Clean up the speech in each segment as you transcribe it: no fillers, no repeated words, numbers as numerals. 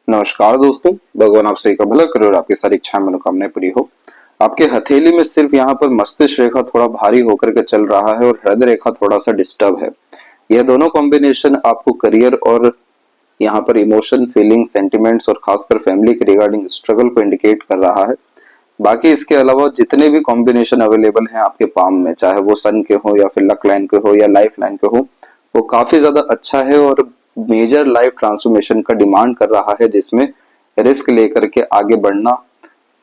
नमस्कार दोस्तों, भगवान आप सही का भला करे और आपकी सारी इच्छाएं मनोकामनाएं पूरी हो। आपके हथेली में सिर्फ यहाँ पर मस्तिष्क रेखा थोड़ा भारी होकर के चल रहा है और हृदय रेखा थोड़ा सा डिस्टर्ब है। यह दोनों कॉम्बिनेशन आपको करियर और यहाँ पर इमोशन, फीलिंग, सेंटिमेंट्स और खासकर फैमिली के रिगार्डिंग स्ट्रगल को इंडिकेट कर रहा है। बाकी इसके अलावा जितने भी कॉम्बिनेशन अवेलेबल हैं आपके पाम में, चाहे वो सन के हो या फिर लक लाइन के हो या लाइफ लाइन के हो, वो काफी ज्यादा अच्छा है और मेजर लाइफ ट्रांसफॉर्मेशन का डिमांड कर रहा है, जिसमें रिस्क लेकर के आगे बढ़ना,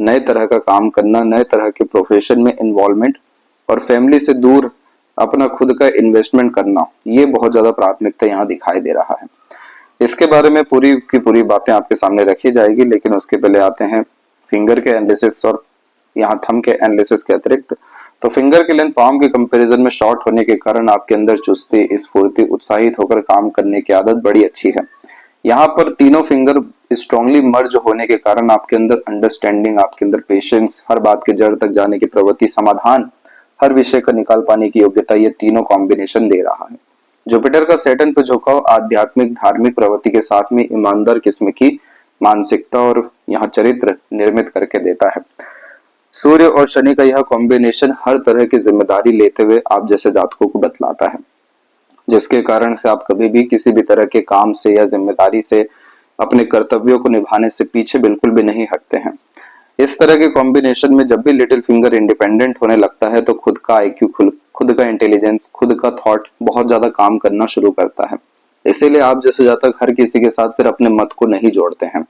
नए तरह का काम करना, नए तरह के प्रोफेशन में इन्वॉल्वमेंट और फैमिली से दूर अपना खुद का इन्वेस्टमेंट करना, ये बहुत ज्यादा प्राथमिकता यहाँ दिखाई दे रहा है। इसके बारे में पूरी की पूरी बातें आपके सामने रखी जाएगी, लेकिन उसके पहले आते हैं फिंगर के एनालिसिस और यहाँ थंब के एनालिसिस के अतिरिक्त। तो फिंगर की लेंथ पाम के कंपैरिजन में शॉर्ट होने के कारण आपके अंदर चुस्ती, स्फूर्ति, उत्साहित होकर काम करने की आदत बड़ी अच्छी है। यहाँ पर तीनों फिंगर स्ट्रांगली मर्ज होने के कारण आपके अंदर अंडरस्टैंडिंग, आपके अंदर पेशेंस, हर बात के जड़ तक जाने की प्रवृत्ति, समाधान, हर विषय का निकाल पाने की योग्यता, ये तीनों कॉम्बिनेशन दे रहा है। जुपिटर का सैटर्न पर झुकाव आध्यात्मिक धार्मिक प्रवृत्ति के साथ में ईमानदार किस्म की मानसिकता और यहाँ चरित्र निर्मित करके देता है। सूर्य और शनि का यह कॉम्बिनेशन हर तरह की जिम्मेदारी लेते हुए आप जैसे जातकों को बतलाता है, जिसके कारण से आप कभी भी किसी भी तरह के काम से या जिम्मेदारी से, अपने कर्तव्यों को निभाने से पीछे बिल्कुल भी नहीं हटते हैं। इस तरह के कॉम्बिनेशन में जब भी लिटिल फिंगर इंडिपेंडेंट होने लगता है तो खुद का आईक्यू, खुद का इंटेलिजेंस, खुद का थॉट बहुत ज्यादा काम करना शुरू करता है। इसीलिए आप जैसे जातक हर किसी के साथ फिर अपने मत को नहीं जोड़ते हैं,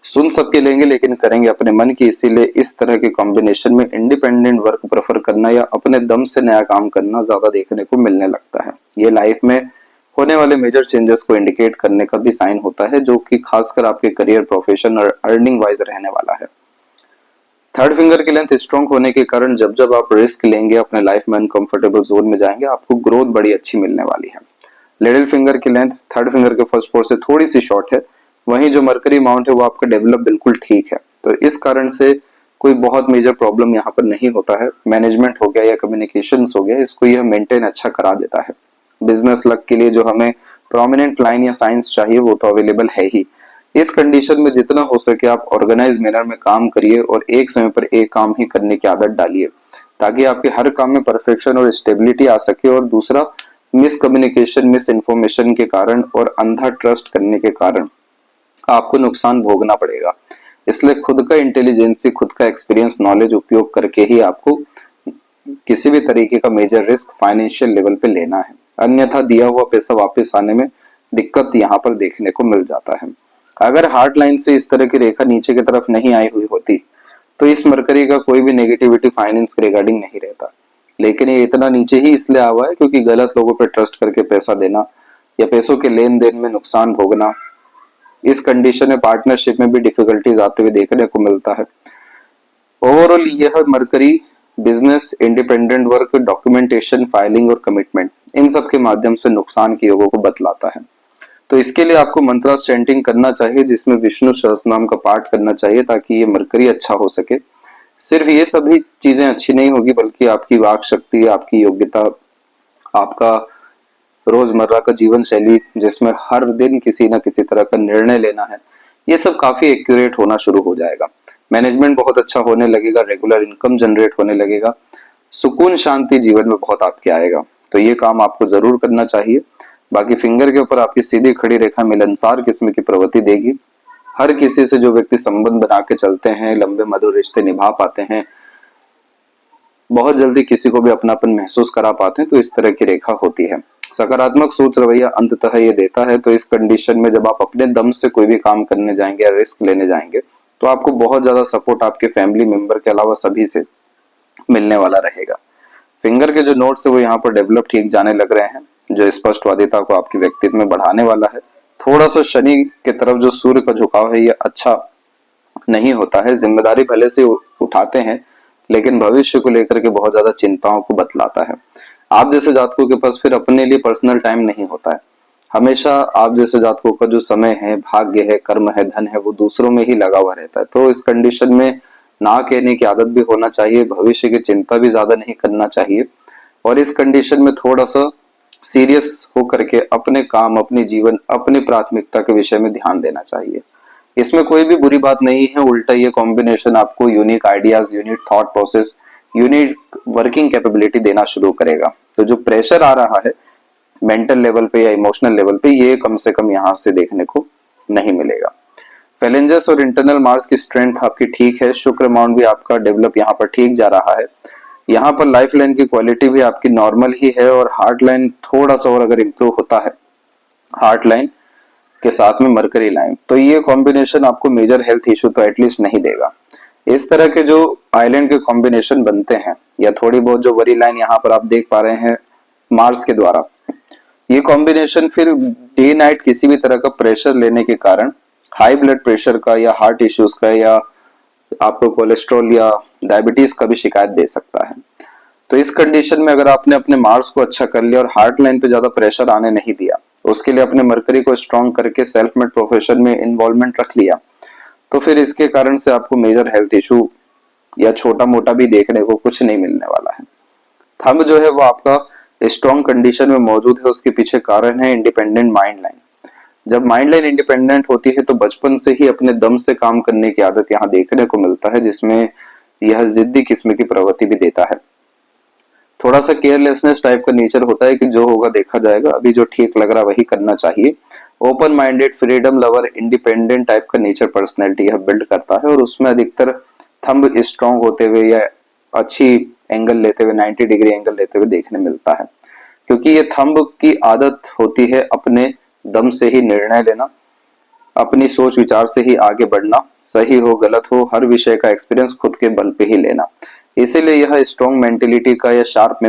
सुन सबके लेंगे लेकिन करेंगे अपने मन की। इसीलिए इस तरह के कॉम्बिनेशन में इंडिपेंडेंट वर्क प्रेफर करना या अपने दम से नया काम करना ज्यादा देखने को मिलने लगता है। ये लाइफ में होने वाले मेजर चेंजेस को इंडिकेट करने का भी साइन होता है, जो कि खासकर आपके करियर, प्रोफेशन और अर्निंग वाइज रहने वाला है। थर्ड फिंगर की लेंथ स्ट्रॉन्ग होने के कारण जब जब आप रिस्क लेंगे, अपने लाइफ में अनकंफर्टेबल जोन में जाएंगे, आपको ग्रोथ बड़ी अच्छी मिलने वाली है। लिटिल फिंगर की लेंथ थर्ड फिंगर के फर्स्ट फोर से थोड़ी सी शॉर्ट है, वहीं जो मरकरी माउंट है वो आपका डेवलप बिल्कुल ठीक है। तो इस कारण से कोई बहुत मेजर प्रॉब्लम यहाँ पर नहीं होता है। मैनेजमेंट हो गया या कम्युनिकेशंस हो गया, इसको यह मेंटेन अच्छा करा देता है। बिजनेस लक के लिए जो हमें प्रोमिनेंट लाइन या साइंस चाहिए वो तो अवेलेबल है ही। इस कंडीशन में जितना हो सके आप ऑर्गेनाइज मैनर में काम करिए और एक समय पर एक काम ही करने की आदत डालिए, ताकि आपके हर काम में परफेक्शन और स्टेबिलिटी आ सके। और दूसरा, मिस कम्युनिकेशन, मिस इन्फॉर्मेशन के कारण और अंधा ट्रस्ट करने के कारण आपको नुकसान भोगना पड़ेगा। इसलिए खुद का इंटेलिजेंसी, खुद का एक्सपीरियंस, नॉलेज उपयोग करके ही आपको किसी भी तरीके का मेजर रिस्क फाइनेंशियल लेवल पे लेना है, अन्यथा दिया हुआ पैसा वापस आने में दिक्कत यहाँ पर देखने को मिल जाता है। अगर हार्ट लाइन से इस तरह की रेखा नीचे की तरफ नहीं आई हुई होती तो इस मरकरी का कोई भी नेगेटिविटी फाइनेंस के रिगार्डिंग नहीं रहता, लेकिन ये इतना नीचे ही इसलिए आ हुआ है क्योंकि गलत लोगों पर ट्रस्ट करके पैसा देना या पैसों के लेन देन में नुकसान भोगना, इस कंडीशन में पार्टनरशिप में भी डिफिकल्टीज आते हुए देखने को मिलता है। ओवरऑल यह mercury business, independent work, documentation, filing और कमिटमेंट, इन सब के माध्यम से नुकसान के योगों को बतलाता है। तो इसके लिए आपको मंत्रा चैंटिंग करना चाहिए, जिसमें विष्णु सहस्त्रनाम का पाठ करना चाहिए ताकि ये मरकरी अच्छा हो सके। सिर्फ ये सभी चीजें अच्छी नहीं होगी, बल्कि आपकी वाक शक्ति, आपकी योग्यता, आपका रोजमर्रा का जीवन शैली जिसमें हर दिन किसी ना किसी तरह का निर्णय लेना है, ये सब काफी एक्यूरेट होना शुरू हो जाएगा। मैनेजमेंट बहुत अच्छा होने लगेगा, रेगुलर इनकम जनरेट होने लगेगा, सुकून शांति जीवन में बहुत आपके आएगा। तो ये काम आपको जरूर करना चाहिए। बाकी फिंगर के ऊपर आपकी सीधी खड़ी रेखा मिलनसार किस्म की प्रवृत्ति देगी। हर किसी से जो व्यक्ति संबंध बना के चलते हैं, लंबे मधुर रिश्ते निभा पाते हैं, बहुत जल्दी किसी को भी अपनापन महसूस करा पाते हैं, तो इस तरह की रेखा होती है। सकारात्मक सोच रवैया अंततः ये देता है। तो इस कंडीशन में जब आप अपने दम से कोई भी काम करने जाएंगे या रिस्क लेने जाएंगे तो आपको बहुत ज्यादा सपोर्ट आपके फैमिली मेंबर के अलावा सभी से मिलने वाला रहेगा। फिंगर के जो नोट्स है वो यहाँ पर डेवलप ठीक जाने लग रहे हैं, जो स्पष्टवादिता को आपके व्यक्तित्व में बढ़ाने वाला है। थोड़ा सा शनि की तरफ जो सूर्य का झुकाव है ये अच्छा नहीं होता है। जिम्मेदारी भले से उठाते हैं लेकिन भविष्य को लेकर के बहुत ज्यादा चिंताओं को बतलाता है। आप जैसे जातकों के पास फिर अपने लिए पर्सनल टाइम नहीं होता है। हमेशा आप जैसे जातकों का जो समय है, भाग्य है, कर्म है, धन है, वो दूसरों में ही लगा हुआ रहता है। तो इस कंडीशन में ना कहने की आदत भी होना चाहिए, भविष्य की चिंता भी ज्यादा नहीं करना चाहिए और इस कंडीशन में थोड़ा सा सीरियस होकर के अपने काम, अपने जीवन, अपनी प्राथमिकता के विषय में ध्यान देना चाहिए। इसमें कोई भी बुरी बात नहीं है, उल्टा ये कॉम्बिनेशन आपको unique ideas, unique thought process, unique working capability देना शुरू करेगा। तो जो प्रेशर आ रहा है मेंटल लेवल पे या इमोशनल लेवल पे, ये कम से कम यहाँ से देखने को नहीं मिलेगा। फैलेंजर्स और इंटरनल मार्स की स्ट्रेंथ आपकी ठीक है, शुक्र अमाउंट भी आपका डेवलप यहाँ पर ठीक जा रहा है। यहाँ पर लाइफ लाइन की क्वालिटी भी आपकी नॉर्मल ही है, और हार्ट लाइन थोड़ा सा और अगर इंप्रूव होता है हार्ट लाइन के साथ में मरकरी लाइन, तो ये कॉम्बिनेशन आपको मेजर हेल्थ इशू तो एटलीस्ट नहीं देगा। इस तरह के जो आइलैंड के कॉम्बिनेशन बनते हैं, या थोड़ी बहुत जो वरी लाइन यहाँ पर आप देख पा रहे हैं मार्स के द्वारा, ये कॉम्बिनेशन फिर डे नाइट किसी भी तरह का प्रेशर लेने के कारण हाई ब्लड प्रेशर का या हार्ट इश्यूज का या आपको कोलेस्ट्रॉल या डायबिटीज का भी शिकायत दे सकता है। तो इस कंडीशन में अगर आपने अपने मार्स को अच्छा कर लिया और हार्ट लाइन पे ज्यादा प्रेशर आने नहीं दिया, उसके लिए अपने मरकरी को स्ट्रॉन्ग करके सेल्फ मेड प्रोफेशन में इन्वॉल्वमेंट रख लिया, तो फिर इसके कारण से आपको मेजर हेल्थ इशू या छोटा मोटा भी देखने को कुछ नहीं मिलने वाला है। थंब जो है वो आपका स्ट्रॉन्ग कंडीशन में मौजूद है, उसके पीछे कारण है इंडिपेंडेंट माइंड लाइन। जब माइंड लाइन इंडिपेंडेंट होती है तो बचपन से ही अपने दम से काम करने की आदत यहाँ देखने को मिलता है, जिसमें यह जिद्दी किस्म की प्रवृत्ति भी देता है। थोड़ा सा केयरलेसनेस टाइप का नेचर होता है कि जो होगा देखा जाएगा, अभी जो ठीक लग रहा वही करना चाहिए। Open minded, freedom lover, independent type का नेचर पर्सनैलिटी यह बिल्ड करता है, और उसमें अधिकतर थंब स्ट्रॉन्ग होते हुए या अच्छी एंगल लेते हुए, 90 डिग्री एंगल लेते हुए देखने मिलता है, क्योंकि ये थंब की आदत होती है अपने दम से ही निर्णय लेना, अपनी सोच विचार से ही आगे बढ़ना, सही हो गलत हो हर विषय का एक्सपीरियंस खुद के बल पे ही लेना। इसीलिए यह स्ट्रॉन्ग मेंटेलिटी का या शार्प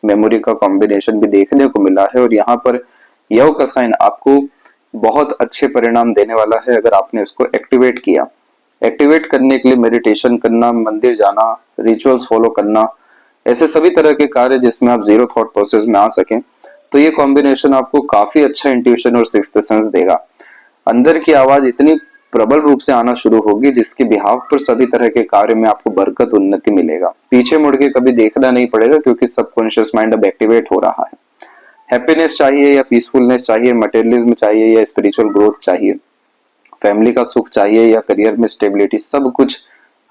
मेमोरी का कॉम्बिनेशन भी देखने को मिला है, और यहाँ पर यव का साइन आपको बहुत अच्छे परिणाम देने वाला है अगर आपने इसको एक्टिवेट किया। एक्टिवेट करने के लिए मेडिटेशन करना, मंदिर जाना, रिचुअल्स फॉलो करना, ऐसे सभी तरह के कार्य जिसमें आप जीरो थॉट प्रोसेस में आ सकें, तो ये कॉम्बिनेशन आपको काफी अच्छा इंट्यूशन और सिक्स्थ सेंस देगा। अंदर की आवाज इतनी प्रबल रूप से आना शुरू होगी जिसके बिहाव पर सभी तरह के कार्य में आपको बरकत, उन्नति मिलेगा। पीछे मुड़ के कभी देखना नहीं पड़ेगा, क्योंकि सबकॉन्शियस माइंड अब एक्टिवेट हो रहा है। हैप्पीनेस चाहिए या पीसफुलनेस चाहिए, मटेरियलिज्म चाहिए या स्पिरिचुअल ग्रोथ चाहिए, फैमिली का सुख चाहिए या करियर में स्टेबिलिटी, सब कुछ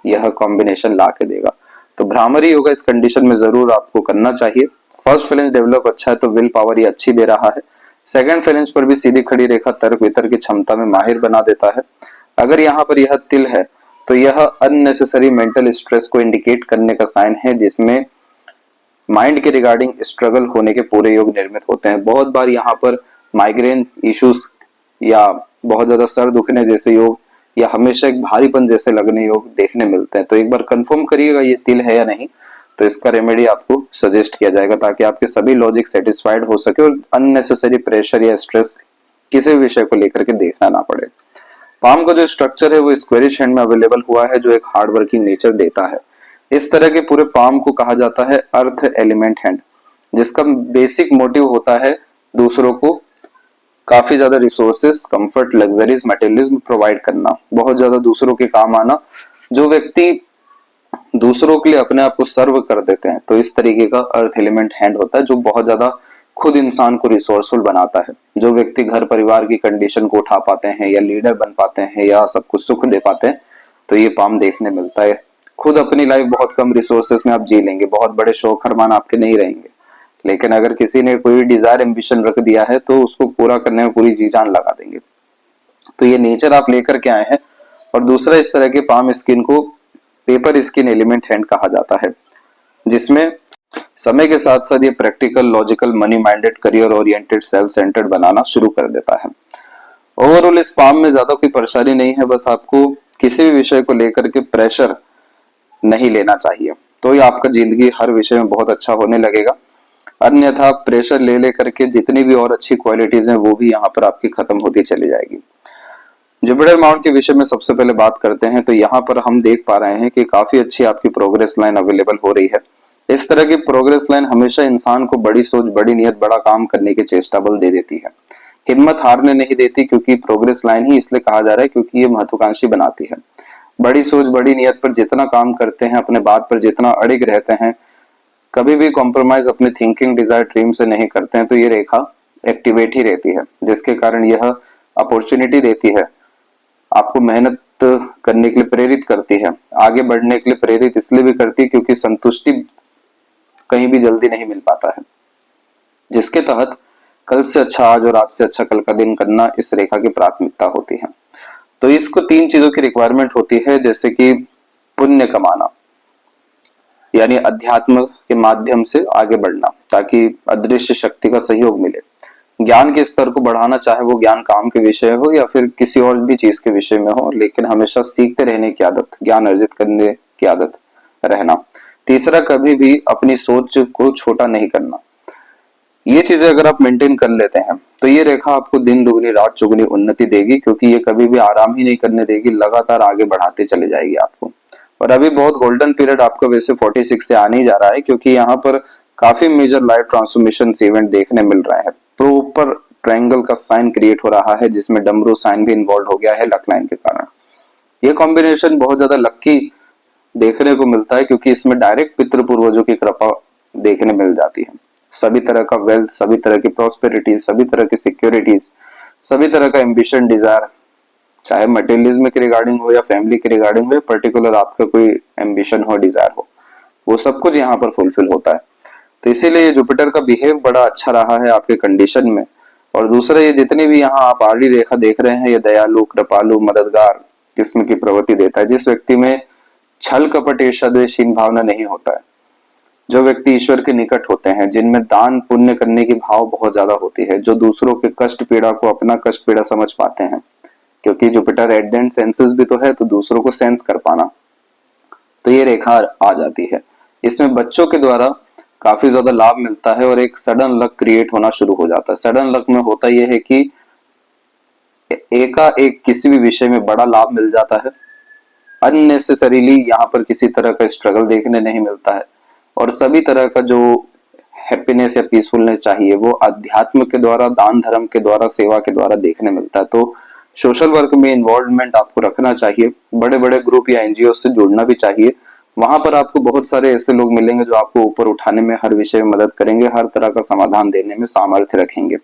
यह कॉम्बिनेशन ला के देगा। तो भ्रामरी योगा इस कंडीशन में जरूर आपको करना चाहिए। फर्स्ट फैलेंज डेवलप अच्छा है तो विल पावर ये अच्छी दे रहा है। सेकंड फैलेंज पर भी सीधी खड़ी रेखा तर्क वितर्क की क्षमता में माहिर बना देता है। अगर यहाँ पर यह तिल है तो यह अननेसेसरी मेंटल स्ट्रेस को इंडिकेट करने का साइन है, जिसमें माइंड के रिगार्डिंग स्ट्रगल होने के पूरे योग निर्मित होते हैं। बहुत बार यहाँ पर माइग्रेन इश्यूज या बहुत ज्यादा सर दुखने जैसे योग या हमेशा एक भारीपन जैसे लगने योग देखने मिलते हैं। तो एक बार कंफर्म करिएगा ये तिल है या नहीं, तो इसका रेमेडी आपको सजेस्ट किया जाएगा, ताकि आपके सभी लॉजिक सेटिस्फाइड हो सके और अननेसेसरी प्रेशर या स्ट्रेस किसी भी विषय को लेकर के देखना ना पड़े। पाम का जो स्ट्रक्चर है वो स्क्वेरिश हैंड में अवेलेबल हुआ है, जो एक हार्ड वर्किंग नेचर देता है। इस तरह के पूरे पाम को कहा जाता है अर्थ एलिमेंट हैंड, जिसका बेसिक मोटिव होता है दूसरों को काफी ज्यादा resources, comfort, luxuries, materialism provide करना, बहुत ज्यादा दूसरों के काम आना। जो व्यक्ति दूसरों के लिए अपने आप को सर्व कर देते हैं, तो इस तरीके का अर्थ एलिमेंट हैंड होता है, जो बहुत ज्यादा खुद इंसान को रिसोर्सफुल बनाता है। जो व्यक्ति घर परिवार की कंडीशन को उठा पाते हैं या लीडर बन पाते हैं या सबको सुख दे पाते हैं, तो ये पाम देखने मिलता है। खुद अपनी लाइफ बहुत कम रिसोर्सेस में आप जी लेंगे, बहुत बड़े शौक अरमान आपके नहीं रहेंगे, लेकिन अगर किसी ने कोई डिजायर एम्बिशन रख दिया है तो उसको पूरा करने में पूरी जी जान लगा देंगे। तो ये नेचर आप लेकर के आए हैं। और दूसरा, इस तरह के पाम स्किन को पेपर स्किन एलिमेंट हैंड कहा जाता है, जिसमें समय के साथ साथ ये practical, logical, money minded, career oriented, self centred बनाना शुरू कर देता है। ओवरऑल इस पाम में ज्यादा कोई परेशानी नहीं है, बस आपको किसी भी विषय को लेकर के प्रेशर नहीं लेना चाहिए, तो ये आपका जिंदगी हर विषय में बहुत अच्छा होने लगेगा। अन्यथा प्रेशर ले लेकर के जितनी भी और अच्छी क्वालिटीज हैं वो भी यहाँ पर आपकी खत्म होती चली जाएगी। जुपिटर माउंट के विषय में सबसे पहले बात करते हैं, तो यहाँ पर हम देख पा रहे हैं कि काफी अच्छी आपकी प्रोग्रेस लाइन अवेलेबल हो रही है। इस तरह की प्रोग्रेस लाइन हमेशा इंसान को बड़ी सोच, बड़ी नियत, बड़ा काम करने की चेष्टा बल दे देती है, हिम्मत हारने नहीं देती, क्योंकि प्रोग्रेस लाइन ही इसलिए कहा जा रहा है क्योंकि ये महत्वाकांक्षी बनाती है। बड़ी सोच, बड़ी नियत पर जितना काम करते हैं, अपने बात पर जितना अड़िग रहते हैं, कभी भी कॉम्प्रोमाइज अपने थिंकिंग, डिजायर, ड्रीम से नहीं करते हैं, तो ये रेखा एक्टिवेट ही रहती है, जिसके कारण यह अपॉर्चुनिटी देती है आपको मेहनत करने के लिए प्रेरित करती है, आगे बढ़ने के लिए प्रेरित इसलिए भी करती है क्योंकि संतुष्टि कहीं भी जल्दी नहीं मिल पाता है, जिसके तहत कल से अच्छा आज और आज से अच्छा कल का दिन करना इस रेखा की प्राथमिकता होती है। तो इसको 3 चीजों की रिक्वायरमेंट होती है, जैसे कि पुण्य कमाना, यानी अध्यात्म के माध्यम से आगे बढ़ना ताकि अदृश्य शक्ति का सहयोग मिले, ज्ञान के स्तर को बढ़ाना, चाहे वो ज्ञान काम के विषय हो या फिर किसी और भी चीज के विषय में हो, लेकिन हमेशा सीखते रहने की आदत, ज्ञान अर्जित करने की आदत रहना। तीसरा, कभी भी अपनी सोच को छोटा नहीं करना। ये चीजें अगर आप मेंटेन कर लेते हैं तो ये रेखा आपको दिन दुगनी रात चौगुनी उन्नति देगी, क्योंकि ये कभी भी आराम ही नहीं करने देगी, लगातार आगे बढ़ाते चले जाएगी आपको। और अभी बहुत गोल्डन पीरियड आपको वैसे 46 से आने ही जा रहा है, क्योंकि यहाँ पर काफी मेजर लाइफ ट्रांसफॉर्मेशन इवेंट देखने मिल रहे हैं। प्रॉपर ट्रायंगल का साइन क्रिएट हो रहा है, जिसमें डमरू साइन भी इन्वॉल्व हो गया है लक लाइन के कारण। ये कॉम्बिनेशन बहुत ज्यादा लक्की देखने को मिलता है, क्योंकि इसमें डायरेक्ट पितृ पूर्वजों की कृपा देखने मिल जाती है। सभी तरह का वेल्थ, सभी तरह की प्रॉस्पेरिटीज, सभी तरह की सिक्योरिटीज, सभी तरह का एम्बिशन, डिजायर, चाहे मटेरियलिज्म के रिगार्डिंग हो या फैमिली के रिगार्डिंग हो या पर्टिकुलर आपका कोई एम्बिशन हो, डिजायर हो, वो सब कुछ यहाँ पर फुलफिल होता है। तो इसीलिए ये जुपिटर का बिहेव बड़ा अच्छा रहा है आपके कंडीशन में। और दूसरा, ये जितने भी यहाँ आप आड़ी रेखा देख रहे हैं, ये दयालु, कृपालु, मददगार किस्म की प्रवृत्ति देता है। जिस व्यक्ति में छल कपट ईर्ष्या द्वेषहीन भावना नहीं होता है, जो व्यक्ति ईश्वर के निकट होते हैं, जिनमें दान पुण्य करने की भाव बहुत ज्यादा होती है, जो दूसरों के कष्ट पीड़ा को अपना कष्ट पीड़ा समझ पाते हैं, क्योंकि Jupiter at the end senses भी तो है, तो दूसरों को सेंस कर पाना, तो ये रेखा आ जाती है। इसमें बच्चों के द्वारा काफी ज्यादा लाभ मिलता है और एक सडन लक क्रिएट होना शुरू हो जाता है। सडन लक में होता यह है कि एकाएक किसी भी विषय में बड़ा लाभ मिल जाता है, अननेसेसरीली यहाँ पर किसी तरह का स्ट्रगल देखने नहीं मिलता है, और सभी तरह का जो हैप्पीनेस या पीसफुलनेस चाहिए वो अध्यात्म के द्वारा, दान धर्म के द्वारा, सेवा के द्वारा देखने मिलता है। तो सोशल वर्क में इन्वॉल्वमेंट आपको रखना चाहिए, बड़े बड़े ग्रुप या एनजीओ से जुड़ना भी चाहिए। वहां पर आपको बहुत सारे ऐसे लोग मिलेंगे जो आपको ऊपर उठाने में, हर विषय में मदद करेंगे, हर तरह का समाधान देने में सामर्थ्य रखेंगे।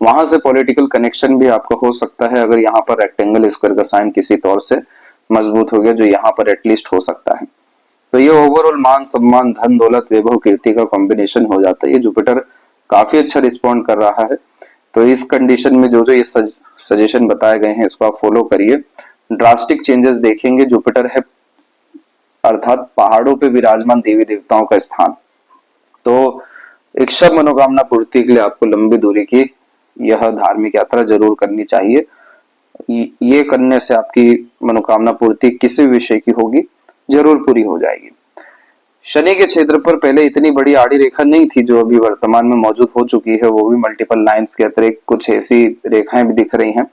वहां से पॉलिटिकल कनेक्शन भी आपका हो सकता है, अगर यहाँ पर रेक्टेंगल स्क्वायर का साइन किसी तौर से मजबूत हो गया, जो यहाँ पर एटलीस्ट हो सकता है। तो ये ओवरऑल मान सम्मान, धन दौलत, वैभव, कीर्ति का कॉम्बिनेशन हो जाता है। ये जुपिटर काफी अच्छा रिस्पॉन्ड कर रहा है। तो इस कंडीशन में जो जो ये सजेशन बताए गए हैं, इसको आप फॉलो करिए। ड्रास्टिक चेंजेस देखेंगे। जुपिटर है अर्थात पहाड़ों पे विराजमान देवी देवताओं का स्थान, तो इच्छा मनोकामना पूर्ति के लिए आपको लंबी दूरी की यह धार्मिक यात्रा जरूर करनी चाहिए। ये करने से आपकी मनोकामना पूर्ति किसी विषय की होगी जरूर पूरी हो जाएगी। शनि के क्षेत्र पर पहले इतनी बड़ी आड़ी रेखा नहीं थी जो अभी वर्तमान में मौजूद हो चुकी है, वो भी मल्टीपल लाइंस के अतिरिक्त कुछ ऐसी रेखाएं भी दिख रही हैं।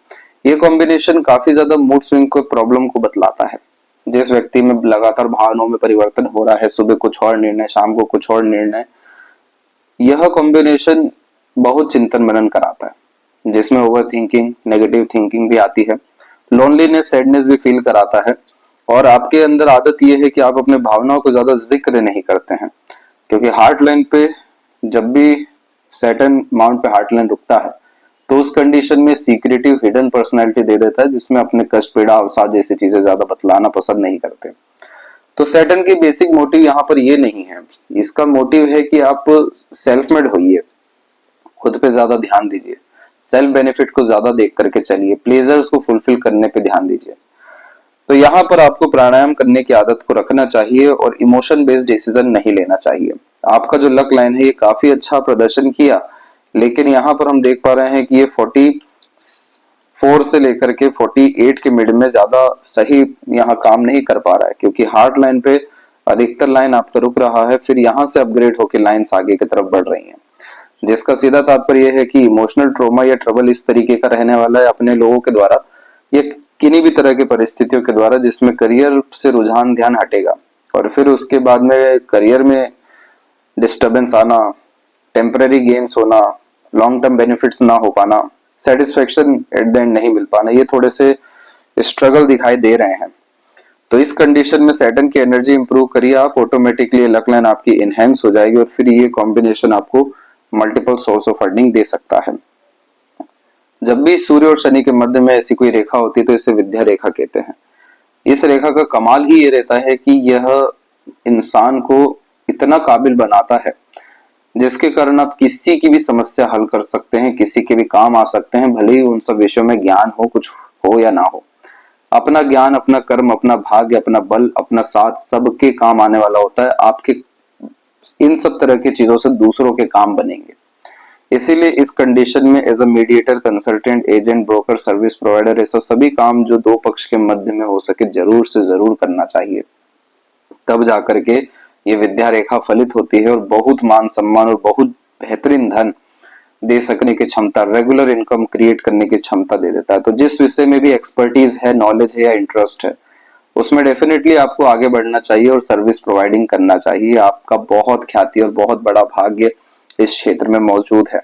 ये कॉम्बिनेशन काफी ज्यादा मूड स्विंग को, प्रॉब्लम को बतलाता है। जिस व्यक्ति में लगातार भावनाओं में परिवर्तन हो रहा है, सुबह कुछ और निर्णय, शाम को कुछ और निर्णय, यह कॉम्बिनेशन बहुत चिंतन मनन कराता है, जिसमें ओवर थिंकिंग, नेगेटिव थिंकिंग भी आती है, लोनलीनेस, सैडनेस भी फील कराता है। और आपके अंदर आदत यह है कि आप अपने भावनाओं को ज्यादा जिक्र नहीं करते हैं, क्योंकि हार्ट लाइन पे जब भी सैटर्न माउंट पे हार्ट लाइन रुकता है तो उस कंडीशन में सीक्रेटिव हिडन पर्सनैलिटी दे देता है, जिसमें अपने कष्ट, पीड़ा, अवसाद जैसी चीजें ज्यादा बतलाना पसंद नहीं करते। तो सैटर्न की बेसिक मोटिव यहाँ पर ये नहीं है। इसका मोटिव है कि आप सेल्फ मेड होइए, खुद पे ज्यादा ध्यान दीजिए, सेल्फ बेनिफिट को ज्यादा देख करके चलिए, प्लेजर्स को फुलफिल करने पे ध्यान दीजिए। तो यहाँ पर आपको प्राणायाम करने की आदत को रखना चाहिए और इमोशन बेस्ड डिसीजन नहीं लेना चाहिए। आपका जो लक लाइन है ये काफी अच्छा प्रदर्शन किया, लेकिन यहाँ पर हम देख पा रहे हैं कि ये 44 से लेकर के 48 के मिड में ज्यादा सही यहाँ काम नहीं कर पा रहा है, क्योंकि हार्ट लाइन पे अधिकतर लाइन आपका रुक रहा है, फिर यहाँ से अपग्रेड होकर लाइन्स आगे की तरफ बढ़ रही हैं, जिसका सीधा तात्पर्य यह है कि इमोशनल ट्रॉमा या ट्रबल इस तरीके का रहने वाला है अपने लोगों के द्वारा या किन्हीं भी तरह की परिस्थितियों के द्वारा, जिसमें करियर से रुझान, ध्यान हटेगा और फिर उसके बाद में करियर में डिस्टरबेंस आना, टेम्पररी गेन्स होना, लॉन्ग टर्म बेनिफिट्स ना हो पाना, सेटिस्फेक्शन एट द एंड नहीं मिल पाना, ये थोड़े से स्ट्रगल दिखाई दे रहे हैं। तो इस कंडीशन में सैटर्न की एनर्जी इंप्रूव करिए आप, ऑटोमेटिकली लक लाइन आपकी इनहेंस हो जाएगी और फिर ये कॉम्बिनेशन आपको मल्टीपल सोर्स ऑफ अर्निंग दे सकता है। जब भी सूर्य और शनि के मध्य में ऐसी कोई रेखा होती है तो इसे विद्या रेखा कहते हैं। इस रेखा का कमाल ही ये रहता है कि यह इंसान को इतना काबिल बनाता है जिसके कारण आप किसी की भी समस्या हल कर सकते हैं, किसी के भी काम आ सकते हैं, भले ही उन सब विषयों में ज्ञान हो, कुछ हो या ना हो। अपना ज्ञान, अपना कर्म, अपना भाग्य, अपना बल, अपना साथ सबके काम आने वाला होता है। आपके इन सब तरह की चीजों से दूसरों के काम बनेंगे। इसीलिए इस कंडीशन में as a mediator, consultant, agent, broker, service provider, ऐसा सभी काम जो दो पक्ष के मध्य में हो सके जरूर से जरूर करना चाहिए। तब जाकर के ये विद्या रेखा फलित होती है और बहुत मान सम्मान और बहुत बेहतरीन धन दे सकने की क्षमता, रेगुलर इनकम क्रिएट करने की क्षमता दे देता है। तो जिस विषय में भी एक्सपर्टीज है, नॉलेज है या इंटरेस्ट है, उसमें डेफिनेटली आपको आगे बढ़ना चाहिए और सर्विस प्रोवाइडिंग करना चाहिए। आपका बहुत ख्याति और बहुत बड़ा भाग्य इस क्षेत्र में मौजूद है।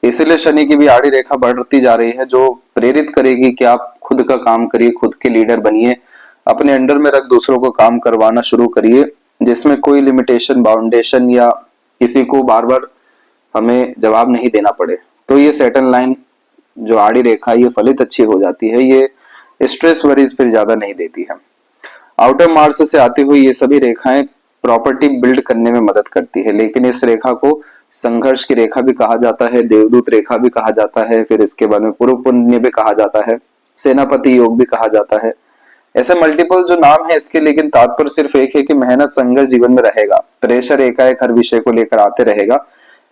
इसीलिए शनि की भी आड़ी रेखा बढ़ती जा रही है, जो प्रेरित करेगी कि आप खुद का काम करिए, खुद के लीडर बनिए, अपने अंडर में रख दूसरों को काम करवाना शुरू करिए, जिसमें कोई लिमिटेशन, बाउंडेशन या किसी को बार बार हमें जवाब नहीं देना पड़े। तो ये सेटन लाइन जो आड़ी रेखा ये फलित अच्छी हो जाती है, ये स्ट्रेस वरीज फिर ज्यादा नहीं देती है। आउटर मार्स से आती हुई ये सभी रेखाएं प्रॉपर्टी बिल्ड करने में मदद करती है, लेकिन इस रेखा को संघर्ष की रेखा भी कहा जाता है, देवदूत रेखा भी कहा जाता है, फिर इसके बाद में पूर्व पुण्य भी कहा जाता है, सेनापति योग भी कहा जाता है। ऐसे मल्टीपल जो नाम है इसके, लेकिन तात्पर्य सिर्फ एक है कि मेहनत, संघर्ष जीवन में रहेगा, प्रेशर एकाएक हर विषय को लेकर आते रहेगा।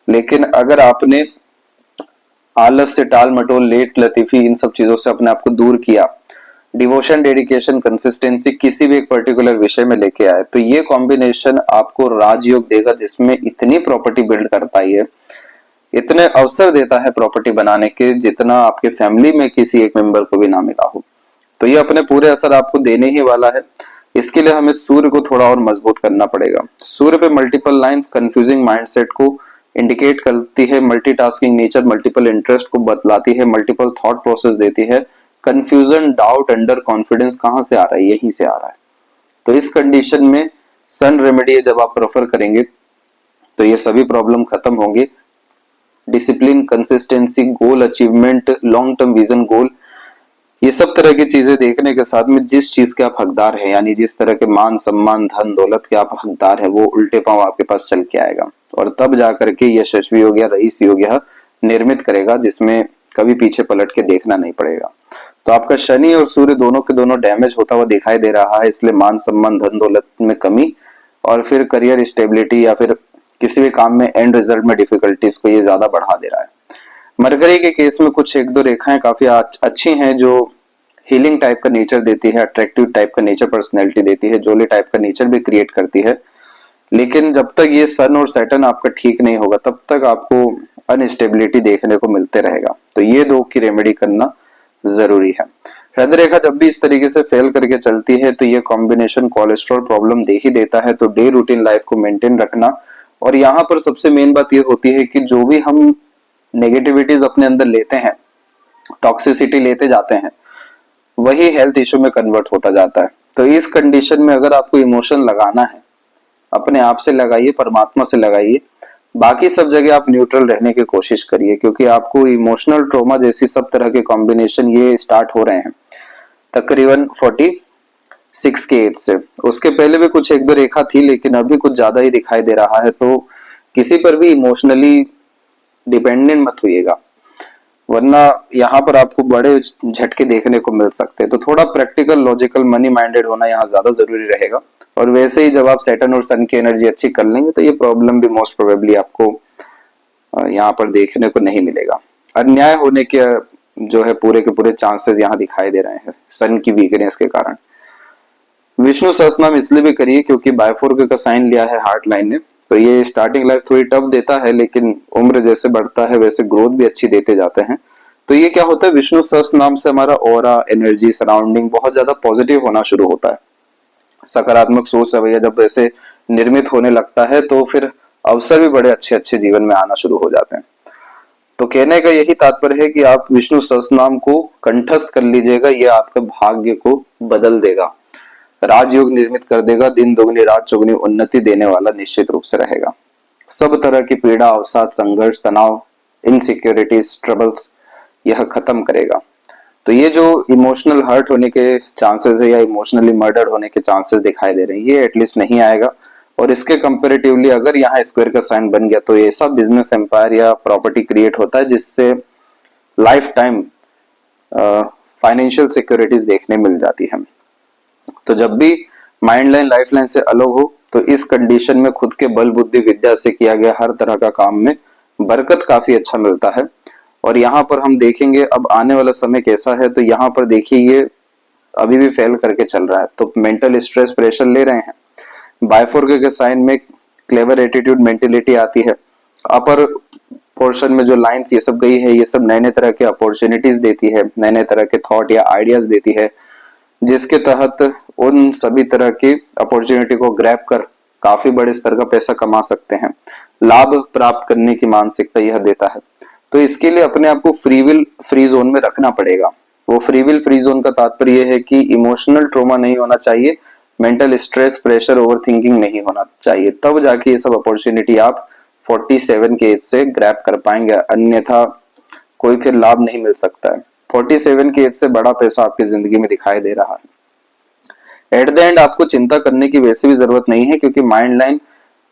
लेकिन अगर आपने आलस से, टाल मटोल, लेट लतीफी, इन सब चीजों से अपने आप को दूर किया, डिवोशन, डेडिकेशन, कंसिस्टेंसी किसी भी एक पर्टिकुलर विषय में लेके आए, तो ये कॉम्बिनेशन आपको राजयोग देगा, जिसमें इतनी प्रॉपर्टी बिल्ड करता है, इतने अवसर देता है प्रॉपर्टी बनाने के, जितना आपके फैमिली में किसी एक मेंबर को भी ना मिला हो। तो ये अपने पूरे असर आपको देने ही वाला है। इसके लिए हमें सूर्य को थोड़ा और मजबूत करना पड़ेगा। सूर्य पे मल्टीपल लाइंस कंफ्यूजिंग माइंडसेट को इंडिकेट करती है, मल्टीटास्किंग नेचर, मल्टीपल इंटरेस्ट को बतलाती है, मल्टीपल थॉट प्रोसेस देती है। कंफ्यूजन, डाउट, अंडर कॉन्फिडेंस कहां से आ रहा है? यहीं से आ रहा है। तो इस कंडीशन में सन रेमेडी जब आप प्रेफर करेंगे तो ये सभी प्रॉब्लम खत्म होंगे। Discipline, consistency, goal achievement, long term vision goal, ये सब तरह की चीजें देखने के साथ में जिस चीज के आप हकदार हैं, यानी जिस तरह के मान सम्मान, धन दौलत के आप हकदार हैं, वो उल्टे पांव आपके पास चल के आएगा और तब जाकर के यशस्वी योग या रईस योग यह निर्मित करेगा, जिसमें कभी पीछे पलट के देखना नहीं पड़ेगा। तो आपका शनि और सूर्य दोनों के दोनों डैमेज होता हुआ दिखाई दे रहा है, इसलिए मान सम्मान, धन दौलत में कमी और फिर करियर स्टेबिलिटी या फिर किसी भी काम में एंड रिजल्ट में डिफिकल्टीज को ये ज्यादा बढ़ा दे रहा है। मरकरी के केस में कुछ एक दो रेखाएं काफी अच्छी हैं, जो हीलिंग टाइप का नेचर देती है, अट्रैक्टिव टाइप का नेचर, पर्सनैलिटी देती है, जोली टाइप का नेचर भी क्रिएट करती है। लेकिन जब तक ये सन और सैटर्न आपका ठीक नहीं होगा तब तक आपको अनस्टेबिलिटी देखने को मिलते रहेगा। तो ये दो की रेमेडी करना जरूरी है। हृदय रेखा जब भी इस तरीके से फेल करके चलती है तो ये कॉम्बिनेशन कोलेस्ट्रॉल प्रॉब्लम दे ही देता है। तो डे रूटीन लाइफ को मेंटेन रखना, और यहाँ पर सबसे मेन बात ये होती है कि जो भी हम नेगेटिविटीज अपने अंदर लेते हैं, टॉक्सिसिटी लेते जाते हैं, वही हेल्थ इश्यू में कन्वर्ट होता जाता है। तो इस कंडीशन में अगर आपको इमोशन लगाना है, अपने आप से लगाइए, परमात्मा से लगाइए, बाकी सब जगह आप न्यूट्रल रहने की कोशिश करिए, क्योंकि आपको इमोशनल ट्रॉमा जैसी सब तरह के कॉम्बिनेशन ये स्टार्ट हो रहे हैं तकरीबन 46 के एज से। उसके पहले भी कुछ एक दो रेखा थी, लेकिन अभी कुछ ज्यादा ही दिखाई दे रहा है। तो किसी पर भी इमोशनली डिपेंडेंट मत होइएगा, वरना यहाँ पर आपको बड़े झटके देखने को मिल सकते हैं। तो थोड़ा प्रैक्टिकल, लॉजिकल, मनी माइंडेड होना यहाँ ज्यादा जरूरी रहेगा। और वैसे ही जब आप सैटर्न और सन की एनर्जी अच्छी कर लेंगे तो ये प्रॉब्लम भी मोस्ट प्रोबेबली आपको यहाँ पर देखने को नहीं मिलेगा। अन्याय होने के जो है पूरे के पूरे चांसेस यहाँ दिखाई दे रहे हैं सन की वीकनेस के कारण। विष्णु सहस्त्रनाम इसलिए भी करिए क्योंकि बायफोर्क का साइन लिया है हार्ट लाइन ने, तो ये स्टार्टिंग लाइफ थोड़ी टफ देता है, लेकिन उम्र जैसे बढ़ता है वैसे ग्रोथ भी अच्छी देते जाते हैं। तो ये क्या होता है, विष्णु सहस्त्र नाम से हमारा ऑरा, एनर्जी, सराउंडिंग बहुत ज्यादा पॉजिटिव होना शुरू होता है। सकारात्मक सोच रवैया जब वैसे निर्मित होने लगता है तो फिर अवसर भी बड़े अच्छे अच्छे जीवन में आना शुरू हो जाते हैं। तो कहने का यही तात्पर्य है कि आप विष्णु सहस्त्र नाम को कंठस्थ कर लीजिएगा, यह आपके भाग्य को बदल देगा, राजयोग निर्मित कर देगा, दिन दोगुनी रात चौगुनी उन्नति देने वाला निश्चित रूप से रहेगा। सब तरह की पीड़ा, अवसाद, संघर्ष, तनाव, इनसिक्योरिटीज, ट्रबल्स यह खत्म करेगा। तो ये जो इमोशनल हर्ट होने के चांसेस है या इमोशनली मर्डर्ड होने के चांसेस दिखाई दे रहे हैं, ये एटलीस्ट नहीं आएगा। और इसके कंपेरेटिवली अगर यहाँ स्क्वायर का साइन बन गया तो ऐसा बिजनेस एम्पायर या प्रॉपर्टी क्रिएट होता है जिससे लाइफ टाइम फाइनेंशियल सिक्योरिटीज देखने मिल जाती है। तो जब भी माइंड लाइन लाइफ लाइन से अलग हो तो इस कंडीशन में खुद के बल बुद्धि विद्या से किया गया हर तरह का काम में बरकत काफी अच्छा मिलता है। और यहाँ पर हम देखेंगे अब आने वाला समय कैसा है, तो यहाँ पर देखिए ये अभी भी फेल करके चल रहा है, तो मेंटल स्ट्रेस प्रेशर ले रहे हैं। बायफोर्के के साइन में क्लेवर एटीट्यूड मेंटेलिटी आती है। अपर पोर्शन में जो लाइंस ये सब गई है, ये सब नए नए तरह के अपॉर्चुनिटीज देती है, नए नए तरह के थॉट या आइडियाज देती है, जिसके तहत उन सभी तरह की अपॉर्चुनिटी को ग्रैब कर काफी बड़े स्तर का पैसा कमा सकते हैं। लाभ प्राप्त करने की मानसिकता यह देता है। तो इसके लिए अपने आप को फ्री विल फ्री जोन में रखना पड़ेगा। वो फ्री विल फ्री जोन का तात्पर्य यह है कि इमोशनल ट्रॉमा नहीं होना चाहिए, mental stress pressure over thinking नहीं होना चाहिए, तब जाके ये सब अपॉर्चुनिटी आप 47 के एज से ग्रैब कर पाएंगे, अन्यथा कोई फिर लाभ नहीं मिल सकता है। 47 की एज से बड़ा पैसा आपकी जिंदगी में दिखाई दे रहा है। एट द एंड आपको चिंता करने की वैसे भी जरूरत नहीं है, क्योंकि माइंड लाइन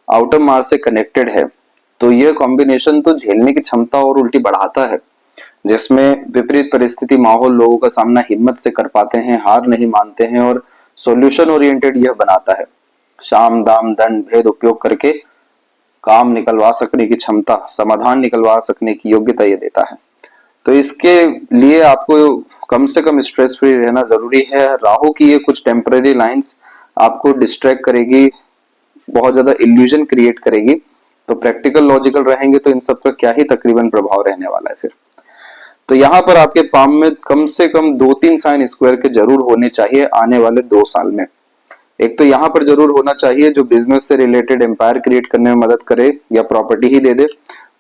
आउटर मार्स से कनेक्टेड है। तो यह कॉम्बिनेशन तो झेलने की क्षमता और उल्टी बढ़ाता है, जिसमें विपरीत परिस्थिति माहौल लोगों का सामना हिम्मत से कर पाते हैं, हार नहीं मानते हैं और सॉल्यूशन ओरिएंटेड यह बनाता है। शाम दाम दंड भेद उपयोग करके काम निकलवा सकने की क्षमता, समाधान निकलवा सकने की योग्यता ये देता है। तो इसके लिए आपको कम से कम स्ट्रेस फ्री रहना जरूरी है। राहु की ये कुछ टेम्पररी लाइंस आपको डिस्ट्रैक्ट करेगी, बहुत ज्यादा इल्यूजन क्रिएट करेगी। तो प्रैक्टिकल लॉजिकल रहेंगे तो इन सब का क्या ही तकरीबन प्रभाव रहने वाला है फिर। तो यहाँ पर आपके पाम में कम से कम 2-3 साइन स्क्वायर के जरूर होने चाहिए आने वाले 2 साल में। एक तो यहाँ पर जरूर होना चाहिए जो बिजनेस से रिलेटेड एम्पायर क्रिएट करने में मदद करे या प्रॉपर्टी ही दे दे।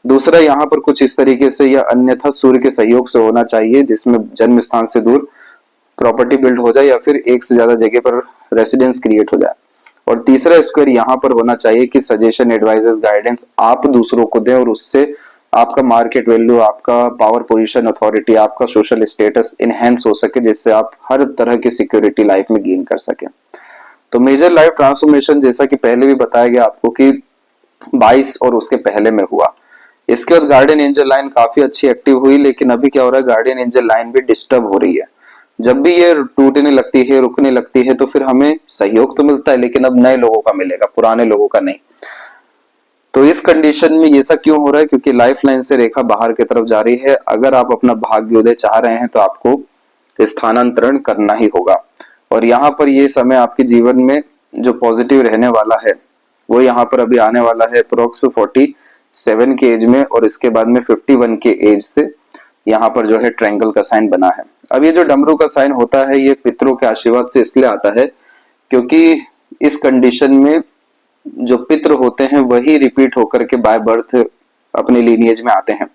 दूसरा यहाँ पर कुछ इस तरीके से या अन्यथा सूर्य के सहयोग से होना चाहिए जिसमें जन्म स्थान से दूर प्रॉपर्टी बिल्ड हो जाए या फिर एक से ज्यादा जगह पर रेसिडेंस क्रिएट हो जाए। और तीसरा स्क्वायर यहाँ पर होना चाहिए कि सजेशन एडवाइजेस गाइडेंस आप दूसरों को दें और उससे आपका मार्केट वैल्यू, आपका पावर पोजीशन अथॉरिटी, आपका सोशल स्टेटस इनहेंस हो सके, जिससे आप हर तरह की सिक्योरिटी लाइफ में गेन कर सके। तो मेजर लाइफ ट्रांसफॉर्मेशन जैसा कि पहले भी बताया गया आपको कि 22 और उसके पहले में हुआ। इसके बाद गार्डियन एंजल लाइन काफी अच्छी एक्टिव हुई, लेकिन अभी क्या हो रहा है, गार्डियन एंजल लाइन भी डिस्टर्ब हो रही है। जब भी ये टूटने लगती है, रुकने लगती है, तो फिर हमें सहयोग तो मिलता है लेकिन अब नए लोगों का मिलेगा, पुराने लोगों का नहीं। तो इस कंडीशन में ये सब क्यों हो रहा है, क्योंकि लाइफ लाइन से रेखा बाहर की तरफ जा रही है। अगर आप अपना भाग्योदय चाह रहे हैं तो आपको स्थानांतरण करना ही होगा। और यहाँ पर ये समय आपके जीवन में जो पॉजिटिव रहने वाला है वो यहाँ पर अभी आने वाला है अप्रोक्स 47 के एज में, और इसके बाद में 51 के एज से यहाँ पर जो है ट्रायंगल का साइन बना है। अब ये जो डमरू का साइन होता है ये पितरों के आशीर्वाद से इसलिए आता है क्योंकि इस कंडीशन में जो पितृ होते हैं वही रिपीट होकर के बाय बर्थ अपने लीनिएज में आते हैं।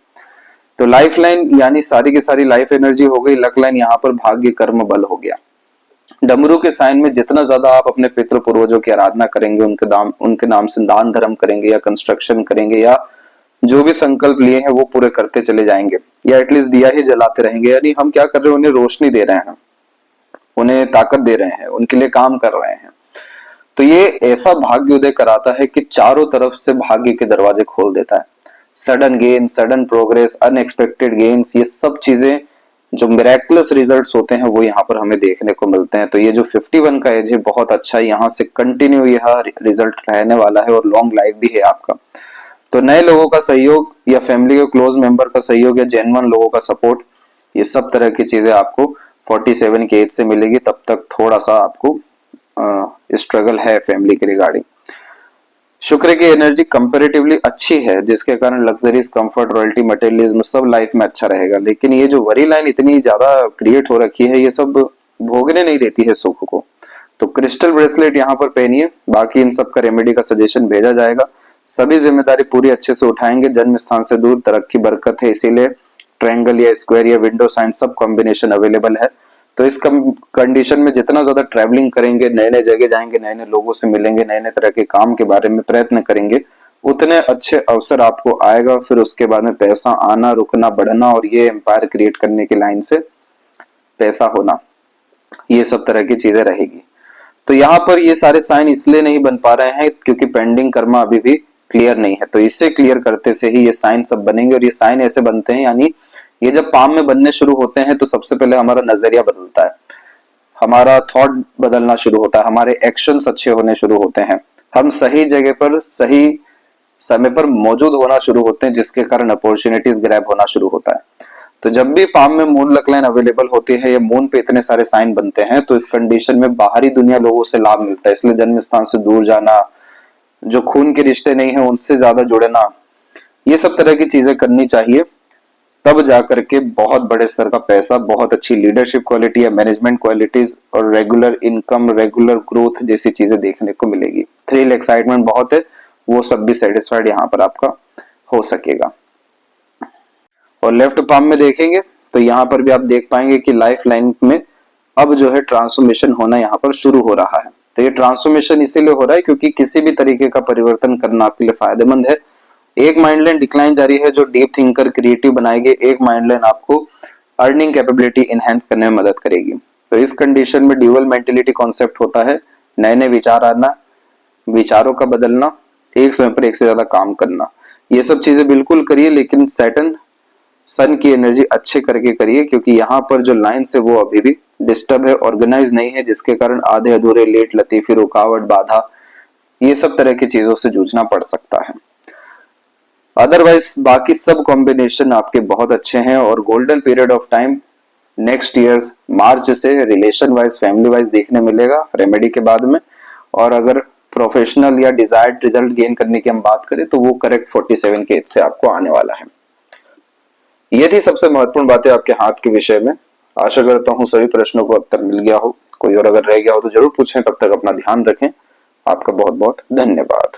तो लाइफ लाइन यानी सारी की सारी लाइफ एनर्जी हो गई, लक लाइन यहाँ पर भाग्य कर्म बल हो गया। डमरू के साइन में जितना ज्यादा आप अपने पितृ पूर्वजों की आराधना करेंगे, उनके नाम से दान धर्म करेंगे या कंस्ट्रक्शन करेंगे या जो भी संकल्प लिए हैं वो पूरे करते चले जाएंगे, या एटलीस्ट दिया ही जलाते रहेंगे। यानी हम क्या कर रहे हैं, उन्हें रोशनी दे रहे हैं, उन्हें ताकत दे रहे हैं, उनके लिए काम कर रहे हैं। तो ये ऐसा भाग्य उदय कराता है कि चारों तरफ से भाग्य के दरवाजे खोल देता है। Sudden gain, sudden progress, unexpected gains, ये सब चीजें जो मिरेकुलस रिजल्ट्स होते हैं वो यहाँ पर हमें देखने को मिलते हैं। तो ये जो 51 का एज है बहुत अच्छा है, यहाँ से कंटिन्यू यह रिजल्ट रहने वाला है और लॉन्ग लाइफ भी है आपका। तो नए लोगों का सहयोग या फैमिली के क्लोज मेंबर का सहयोग या जेन्युइन लोगों का सपोर्ट, ये सब तरह की चीजें आपको 47 के एज से मिलेगी। तब तक थोड़ा सा आपको स्ट्रगल है फैमिली के रिगार्डिंग। शुक्र की एनर्जी कंपैरेटिवली अच्छी है जिसके कारण लग्जरीज, कंफर्ट, रॉयल्टी, मटेरियलिज्म सब लाइफ में अच्छा रहेगा। लेकिन ये जो वरी लाइन इतनी ज्यादा क्रिएट हो रखी है ये सब भोगने नहीं देती है सुख को। तो क्रिस्टल ब्रेसलेट यहाँ पर पहनिए, बाकी इन सब का रेमेडी का सजेशन भेजा जाएगा। सभी जिम्मेदारी पूरी अच्छे से उठाएंगे। जन्म स्थान से दूर तरक्की बरकत है, इसीलिए ट्रायंगल या स्क्वायर या विंडो साइन सब कॉम्बिनेशन अवेलेबल है। तो इस कंडीशन में जितना ज्यादा ट्रैवलिंग करेंगे, नए नए जगह जाएंगे, नए नए लोगों से मिलेंगे, नए नए तरह के काम के बारे में प्रयत्न करेंगे, उतने अच्छे अवसर आपको आएगा। फिर उसके बाद में पैसा आना, रुकना, बढ़ना और ये एम्पायर क्रिएट करने की लाइन से पैसा होना, ये सब तरह की चीजें रहेगी। तो यहाँ पर ये सारे साइन इसलिए नहीं बन पा रहे हैं क्योंकि पेंडिंग कर्मा अभी भी क्लियर नहीं है। तो इसे क्लियर करते से ही ये साइन सब बनेंगे। और ये साइन ऐसे बनते हैं, यानी ये जब पाम में बनने शुरू होते हैं तो सबसे पहले हमारा नजरिया बदलता है, हमारा थॉट बदलना शुरू होता है, हमारे एक्शंस अच्छे होने शुरू होते हैं, हम सही जगह पर सही समय पर मौजूद होना शुरू होते हैं, जिसके कारण अपॉर्चुनिटीज ग्रैब होना शुरू होता है। तो जब भी पाम में मून लक लाइन अवेलेबल होती है या मून पे इतने सारे साइन बनते हैं तो इस कंडीशन में बाहरी दुनिया लोगों से लाभ मिलता है। इसलिए जन्म स्थान से दूर जाना, जो खून के रिश्ते नहीं है उनसे ज्यादा जुड़ना, ये सब तरह की चीजें करनी चाहिए। तब जाकर के बहुत बड़े स्तर का पैसा, बहुत अच्छी लीडरशिप क्वालिटी या मैनेजमेंट क्वालिटीज और रेगुलर इनकम, रेगुलर ग्रोथ जैसी चीजें देखने को मिलेगी। थ्रिल, एक्साइटमेंट बहुत है, वो सब भी सेटिस्फाइड यहाँ पर आपका हो सकेगा। और लेफ्ट पाम में देखेंगे तो यहाँ पर भी आप देख पाएंगे कि लाइफ लाइन में अब जो है ट्रांसफॉर्मेशन होना यहाँ पर शुरू हो रहा है। तो ये ट्रांसफॉर्मेशन इसीलिए हो रहा है क्योंकि किसी भी तरीके का परिवर्तन करना आपके लिए फायदेमंद है। एक माइंड लाइन डिक्लाइन जारी है जो डीप थिंकर, क्रिएटिव बनाएगी। एक माइंड लाइन आपको अर्निंग कैपेबिलिटी इनहेंस करने में मदद करेगी। तो इस कंडीशन में ड्यूअल मेंटेलिटी कॉन्सेप्ट होता है, नए नए विचार आना, विचारों का बदलना, एक समय पर एक से ज्यादा काम करना, ये सब चीजें बिल्कुल करिए, लेकिन सैटर्न सन की एनर्जी अच्छे करके करिए क्योंकि यहाँ पर जो लाइन्स है वो अभी भी डिस्टर्ब है, ऑर्गेनाइज नहीं है, जिसके कारण आधे अधूरे, लेट लतीफी, रुकावट, बाधा, ये सब तरह की चीजों से जूझना पड़ सकता है। अदरवाइज बाकी सब कॉम्बिनेशन आपके बहुत अच्छे हैं। और golden period of time next year March से रिलेशन वाइज, फैमिली वाइज देखने मिलेगा रेमेडी के बाद में। और अगर प्रोफेशनल या डिजायर्ड रिजल्ट गेन करने की हम बात करें तो वो करेक्ट 47 के एज से आपको आने वाला है। ये थी सबसे महत्वपूर्ण बातें आपके हाथ के विषय में। आशा करता हूँ सभी प्रश्नों को उत्तर मिल गया हो। कोई और अगर रह गया हो तो जरूर पूछें। तब तक अपना ध्यान रखें। आपका बहुत बहुत धन्यवाद।